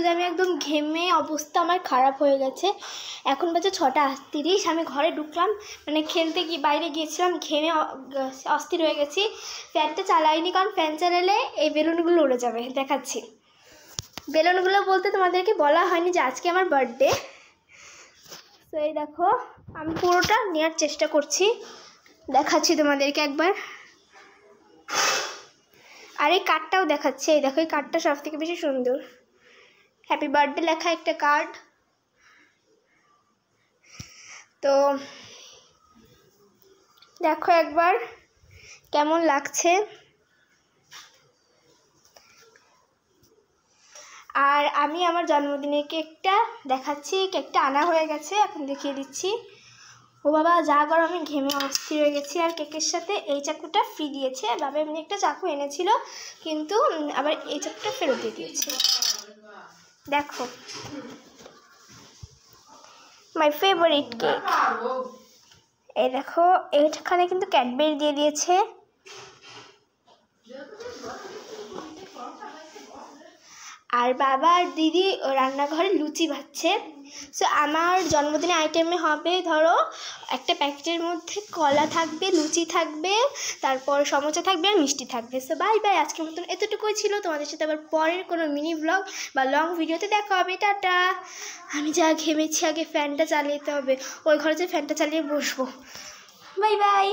যে আমি একদম ঘেমে অবস্থা আমার খারাপ হয়ে গেছে। এখন বাজে 6:30, আমি ঘরে ঢুকলাম, মানে খেলতে বাইরে গিয়েছিলাম, ঘেমে অস্থির হয়ে গেছি। ফ্যানটা চালাইনি, কারণ ফ্যান চালালে এই বেলুনগুলো উড়ে যাবে। দেখাচ্ছি বেলুনগুলো বলতে তোমাদেরকে বলা হয়নি যে আজকে আমার বার্থডে। তো এই দেখো আমি পুরোটা নেওয়ার চেষ্টা করছি, দেখাচ্ছি তোমাদেরকে একবার। আর এই কার্ডটাও দেখাচ্ছে, এই দেখো এই কার্ডটা সব থেকে বেশি সুন্দর, হ্যাপি বার্থডে লেখা একটা কার্ড। তো দেখো একবার কেমন লাগছে। আর আমি আমার জন্মদিনের কেকটা দেখাচ্ছি, কেকটা আনা হয়ে গেছে, এখন দেখিয়ে দিচ্ছি। ও বাবা যা করো, আমি ঘেমে অস্থির হয়ে গেছি। আর কেকের সাথে এই চাকুটা ফ্রি দিয়েছে, বাবা এমনি একটা চাকু এনেছিল, কিন্তু আবার এই চাকুটা ফেরত দিয়ে দিয়েছে। দেখো মাই ফেভারিট কেক। এই দেখো এইখানে কিন্তু ক্যাডবেরি দিয়ে দিয়েছে। আর বাবা আর দিদি রান্নাঘরে লুচি ভাজছে। সো আমার জন্মদিনে আইটেমে হবে, ধরো একটা প্যাকেটের মধ্যে কলা থাকবে, লুচি থাকবে, তারপর সমোসা থাকবে আর মিষ্টি থাকবে। সো বাই বাই, আজকের মতন এতটুকুই ছিল। তোমাদের সাথে আবার পরের কোনো মিনি ব্লগ বা লং ভিডিওতে দেখা হবে। টাটা। আমি যা ঘেমেছি, আগে ফ্যানটা চালিয়ে দিতে হবে, ওই ঘরে যে ফ্যানটা চালিয়ে বসবো। Bye bye.